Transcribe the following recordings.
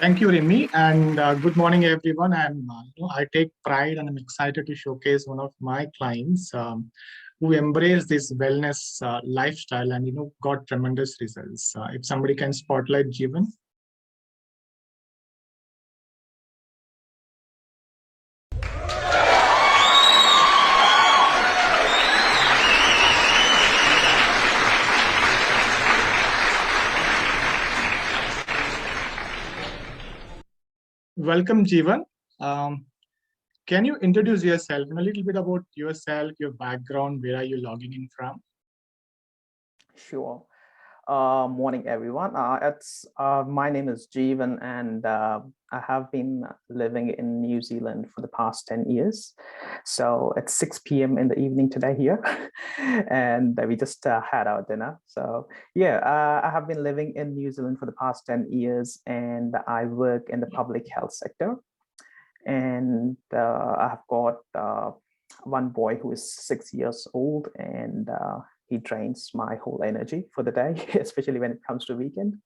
Thank you, Remy, and good morning, everyone. I take pride and I'm excited to showcase one of my clients who embraced this wellness lifestyle and got tremendous results. If somebody can spotlight Jeevan. Welcome, Jeevan. Can you introduce yourself and a little bit about yourself, your background, where are you logging in from? Sure. Morning, everyone. My name is Jeevan, and I have been living in New Zealand for the past 10 years. So it's 6 p.m. in the evening today here, and we just had our dinner. So yeah, I have been living in New Zealand for the past 10 years, and I work in the public health sector. And I have got one boy who is 6 years old, and he drains my whole energy for the day, especially when it comes to weekend.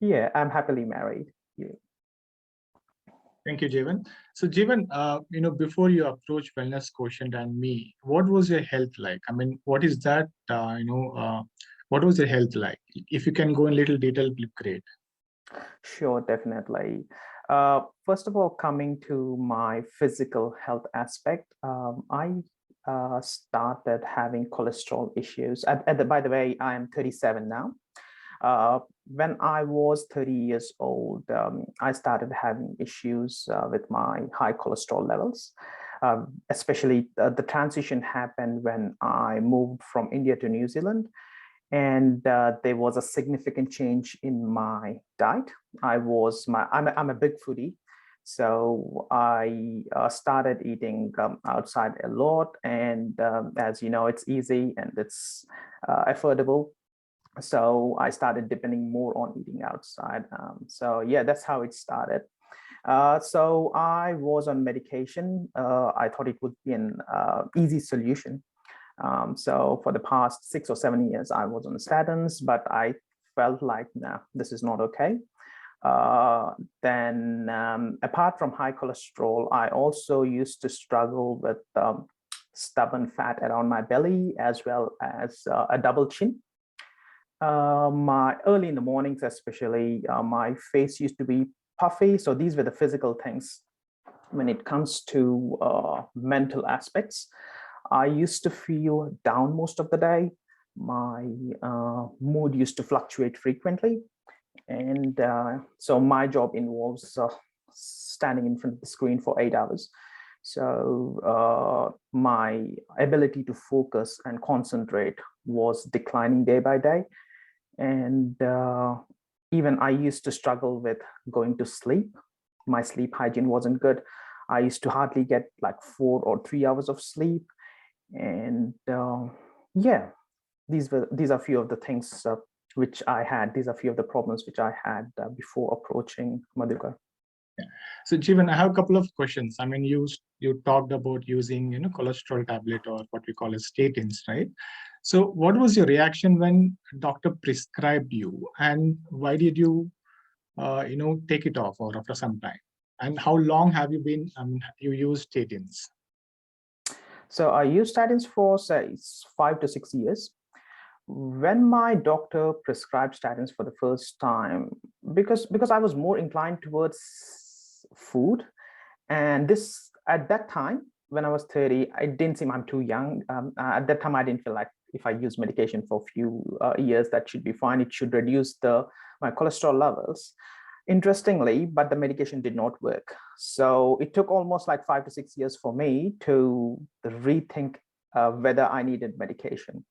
Yeah, I'm happily married. Yeah. Thank you, Jeevan. So Jeevan, before you approach Wellness Quotient and me, what was your health like? I mean, what is that, what was your health like? If you can go in little detail, it'd be great. Sure, definitely. First of all, coming to my physical health aspect, I started having cholesterol issues. By the way, I am 37 now. When I was 30 years old, I started having issues with my high cholesterol levels. Especially the transition happened when I moved from India to New Zealand. And there was a significant change in my diet. I'm a big foodie. So I started eating outside a lot. And as you know, it's easy and it's affordable. So I started depending more on eating outside. So yeah, that's how it started. So I was on medication. I thought it would be an easy solution. So for the past 6 or 7 years, I was on statins, but I felt like, nah, this is not okay. Then apart from high cholesterol, I also used to struggle with stubborn fat around my belly, as well as a double chin. My early in the mornings, especially, my face used to be puffy. So these were the physical things. When it comes to mental aspects, I used to feel down most of the day. My mood used to fluctuate frequently. And so my job involves standing in front of the screen for 8 hours. So my ability to focus and concentrate was declining day by day. And even I used to struggle with going to sleep. My sleep hygiene wasn't good. I used to hardly get like 4 or 3 hours of sleep. And yeah, these are a few of the things which I had. These are a few of the problems which I had before approaching Madhukar. So Jeevan, I have a couple of questions. I mean, you talked about using cholesterol tablet or what we call as statins, right? So what was your reaction when doctor prescribed you, and why did you take it off or after some time? And how long have you been you used statins? So I used statins for say 5 to 6 years. When my doctor prescribed statins for the first time, because I was more inclined towards food, and this at that time when I was 30, I didn't seem I'm too young. At that time, I didn't feel like if I use medication for a few years, that should be fine. It should reduce my cholesterol levels. Interestingly, but the medication did not work. So it took almost like 5 to 6 years for me to rethink whether I needed medication.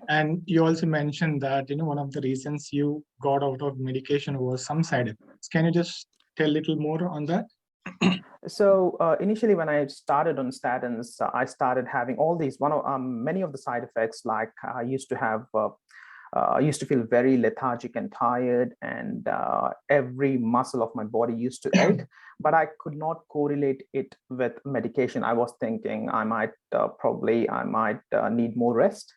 And you also mentioned that one of the reasons you got out of medication was some side effects. Can you just tell a little more on that? So initially, when I started on statins, I started having all these many of the side effects. Like I used to have. I used to feel very lethargic and tired, and every muscle of my body used to ache, but I could not correlate it with medication. I was thinking I might need more rest.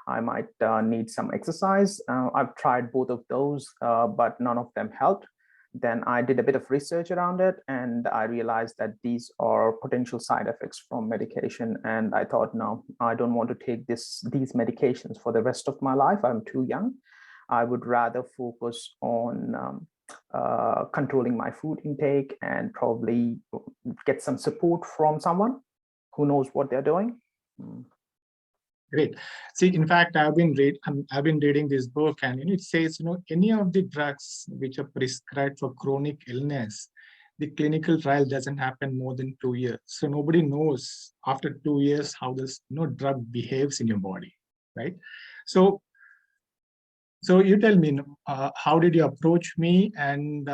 I might need some exercise. I've tried both of those, but none of them helped. Then I did a bit of research around it, and I realized that these are potential side effects from medication. And I thought, no, I don't want to take these medications for the rest of my life. I'm too young. I would rather focus on controlling my food intake and probably get some support from someone who knows what they're doing. Great. See, in fact, I've been reading this book, and it says, any of the drugs which are prescribed for chronic illness, the clinical trial doesn't happen more than 2 years. So nobody knows after 2 years how this drug behaves in your body, right? So you tell me, how did you approach me, and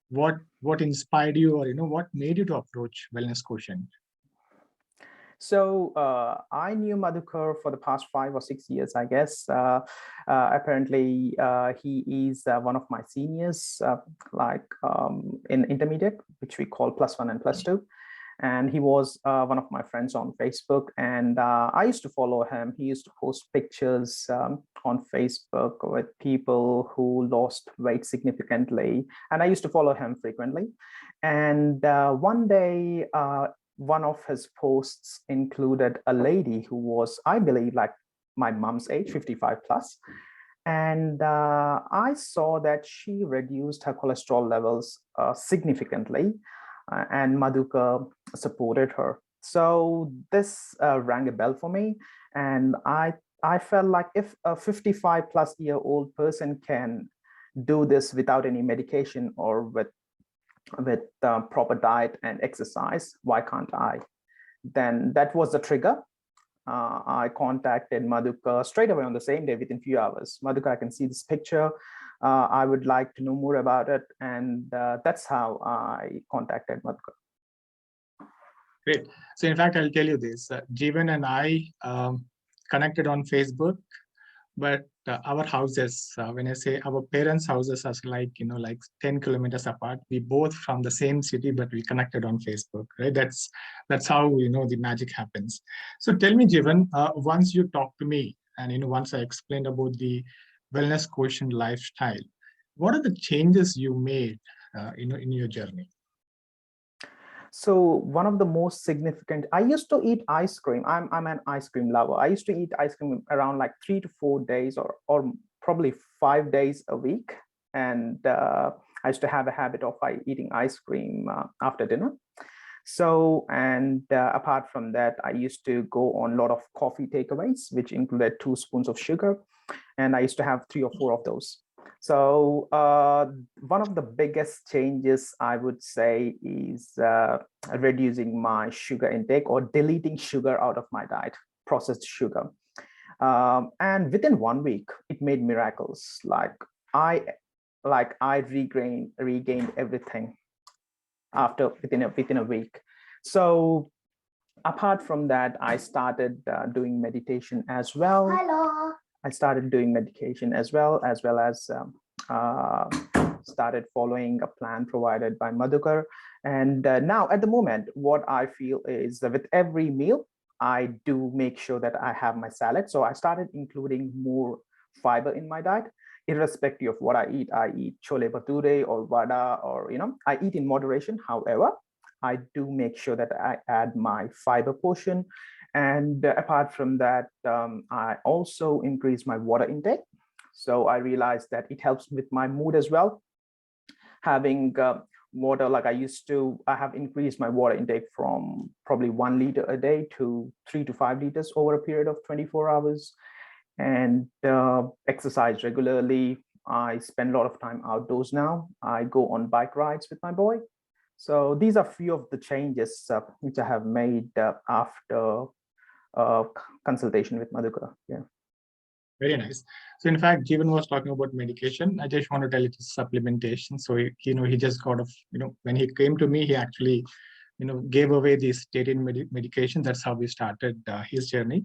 what inspired you, or what made you to approach Wellness Quotient? So I knew Madhukar for the past 5 or 6 years, I guess. Apparently, he is one of my seniors, in intermediate, which we call +1 and +2. And he was one of my friends on Facebook. And I used to follow him. He used to post pictures on Facebook with people who lost weight significantly. And I used to follow him frequently. And one day, one of his posts included a lady who was, I believe, like my mom's age, 55 plus. And I saw that she reduced her cholesterol levels significantly, and Madhukar supported her. So this rang a bell for me. And I felt like if a 55-plus-year-old person can do this without any medication or with proper diet and exercise, why can't I? Then that was the trigger. I contacted Madhukar straight away on the same day within a few hours. Madhukar, I can see this picture. I would like to know more about it. And that's how I contacted Madhukar. Great. So in fact, I'll tell you this. Jeevan and I connected on Facebook, but our houses, when I say our parents' houses, are like 10 kilometers apart. We both from the same city, but we connected on Facebook, right? That's how the magic happens. So tell me, Jeevan, once you talked to me, and once I explained about the Wellness Quotient lifestyle, what are the changes you made, in your journey? So one of the most significant, I used to eat ice cream. I'm an ice cream lover. I used to eat ice cream around like 3 to 4 days or probably 5 days a week. And I used to have a habit of eating ice cream after dinner. So, and apart from that, I used to go on a lot of coffee takeaways, which included 2 spoons of sugar. And I used to have 3 or 4 of those. So one of the biggest changes, I would say, is reducing my sugar intake or deleting sugar out of my diet, processed sugar. And within 1 week, it made miracles. I regained everything within a week. So apart from that, I started doing meditation as well. Hello. I started doing medication as well as started following a plan provided by Madhukar. And now at the moment, what I feel is that with every meal, I do make sure that I have my salad. So I started including more fiber in my diet, irrespective of what I eat. I eat chole bhature or vada, or I eat in moderation. However, I do make sure that I add my fiber portion. And apart from that, I also increase my water intake. So I realized that it helps with my mood as well. Having water, like I have increased my water intake from probably 1 liter a day to 3 to 5 liters over a period of 24 hours. And exercise regularly. I spend a lot of time outdoors now. I go on bike rides with my boy. So these are a few of the changes which I have made after consultation with Madhukar. Yeah. Very nice. So in fact, Jeevan was talking about medication. I just want to tell you it's supplementation. So he just got when he came to me, he actually gave away the statin medication. That's how we started his journey.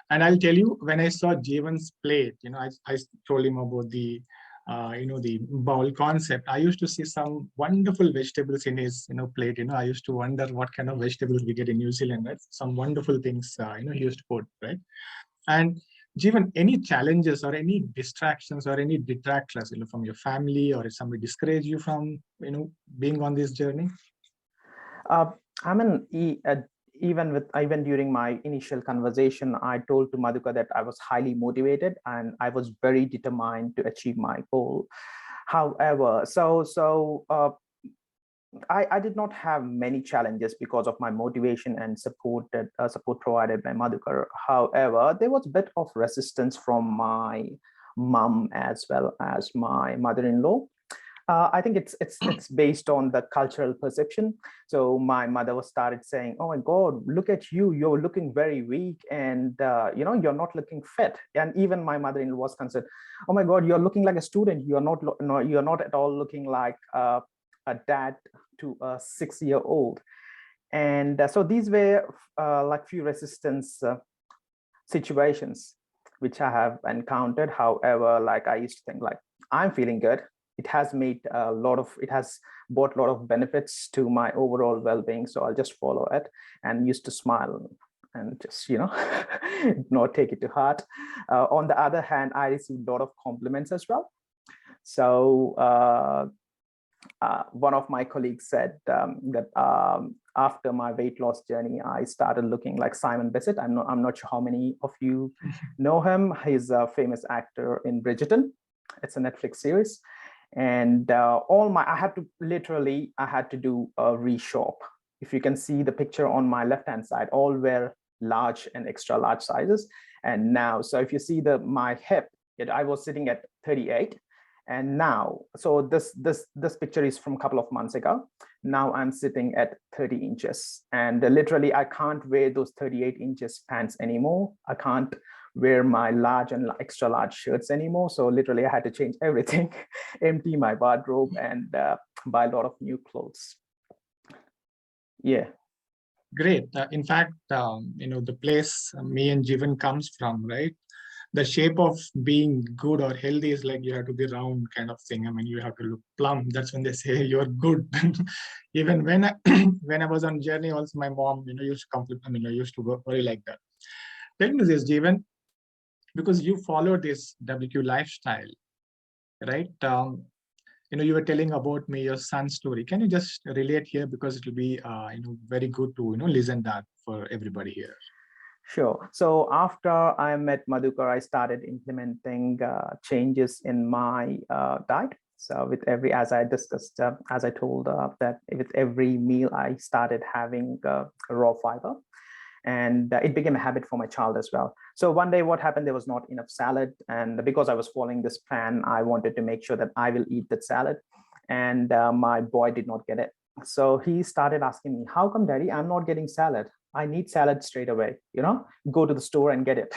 And I'll tell you, when I saw Jeevan's plate, I told him about the the bowl concept. I used to see some wonderful vegetables in his plate. I used to wonder what kind of vegetables we get in New Zealand, right? Some wonderful things he used to put, right? And Jeevan, any challenges or any distractions or any detractors, from your family, or if somebody discouraged you from, being on this journey? Uh, I mean, even during my initial conversation, I told to Madhuka that I was highly motivated and I was very determined to achieve my goal. However, I did not have many challenges because of my motivation and support provided by Madhukar. However, there was a bit of resistance from my mom as well as my mother-in-law. I think it's based on the cultural perception. So my mother was started saying, "Oh my God, look at you! You're looking very weak, and you're not looking fit." And even my mother-in-law was concerned, "Oh my God, you're looking like a student. You're not at all looking like a dad to a 6-year-old." And so these were like few resistance situations which I have encountered. However, like I used to think like, I'm feeling good. It has brought a lot of benefits to my overall well-being. So I'll just follow it and used to smile and just, not take it to heart. On the other hand, I received a lot of compliments as well. So one of my colleagues said that after my weight loss journey, I started looking like Simon Bissett. I'm not sure how many of you know him. He's a famous actor in Bridgerton. It's a Netflix series. And I had to do a reshop. If you can see the picture on my left-hand side, all were large and extra large sizes. And now, so if you see my hip, I was sitting at 38. And now, so this picture is from a couple of months ago. Now I'm sitting at 30 inches. And literally, I can't wear those 38 inches pants anymore. I can't wear my large and extra large shirts anymore. So literally I had to change everything, empty my wardrobe, and buy a lot of new clothes. Yeah. Great. In fact, the place me and Jeevan comes from, right? The shape of being good or healthy is like you have to be round kind of thing. I mean, you have to look plump. That's when they say you're good. Even when I was on journey, also my mom, used to compliment. I used to worry like that. Tell me this, Jeevan, because you follow this WQ lifestyle, right? You were telling about me your son's story. Can you just relate here, because it will be very good to listen that for everybody here. Sure. So after I met Madhukar, I started implementing changes in my diet. So with as I discussed, as I told that with every meal, I started having raw fiber. And it became a habit for my child as well. So one day what happened, there was not enough salad. And because I was following this plan, I wanted to make sure that I will eat that salad. And my boy did not get it. So he started asking me, "How come, Daddy, I'm not getting salad? I need salad straight away, go to the store and get it."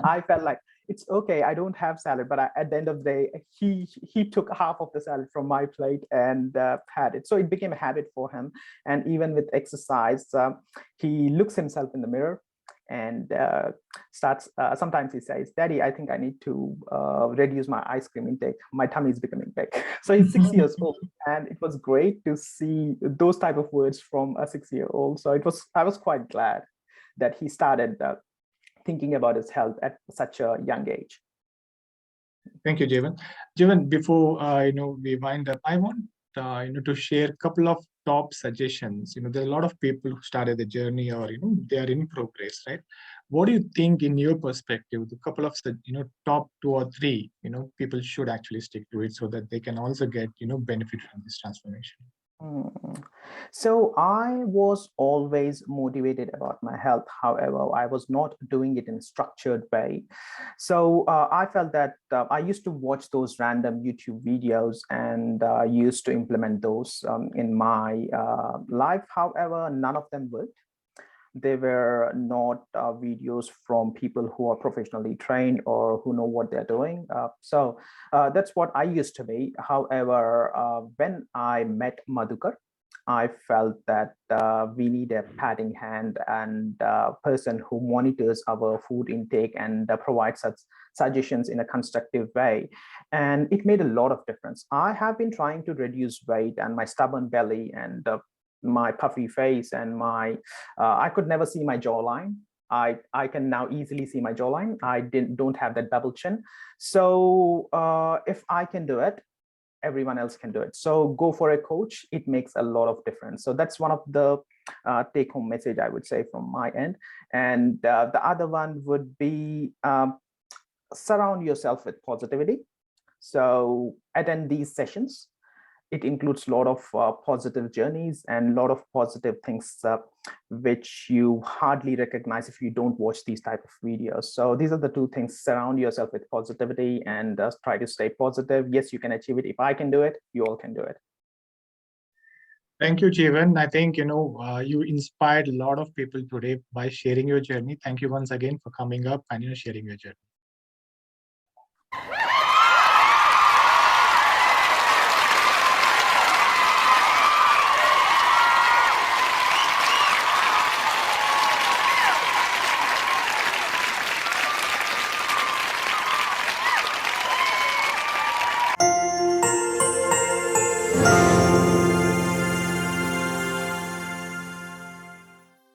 I felt like, it's okay, I don't have salad, but at the end of the day, he took half of the salad from my plate and had it. So it became a habit for him. And even with exercise, he looks himself in the mirror and sometimes he says, "Daddy, I think I need to reduce my ice cream intake. My tummy is becoming big." So he's 6 years old, and it was great to see those type of words from a 6-year-old. So I was quite glad that he started thinking about his health at such a young age. Thank you, Jeevan. Jeevan, before we wind up, I want to share a couple of top suggestions. There are a lot of people who started the journey, or they are in progress, right? What do you think, in your perspective, the couple of top 2 or 3 people should actually stick to it, so that they can also get benefit from this transformation? So I was always motivated about my health. However, I was not doing it in a structured way. So I felt that I used to watch those random YouTube videos and used to implement those in my life. However, none of them worked. They were not videos from people who are professionally trained or who know what they're doing. So that's what I used to be. However, when I met Madhukar, I felt that we need a padding hand and a person who monitors our food intake and provides such suggestions in a constructive way. And it made a lot of difference. I have been trying to reduce weight, and my stubborn belly and my puffy face and I could never see my jawline. I can now easily see my jawline. I don't have that double chin. So if I can do it, everyone else can do it. So go for a coach. It makes a lot of difference. So that's one of the take-home message I would say from my end. And the other one would be surround yourself with positivity. So attend these sessions. It includes a lot of positive journeys and a lot of positive things which you hardly recognize if you don't watch these type of videos. So these are the two things: surround yourself with positivity and try to stay positive. Yes, you can achieve it. If I can do it, you all can do it. Thank you, Jeevan. I think, you inspired a lot of people today by sharing your journey. Thank you once again for coming up and sharing your journey.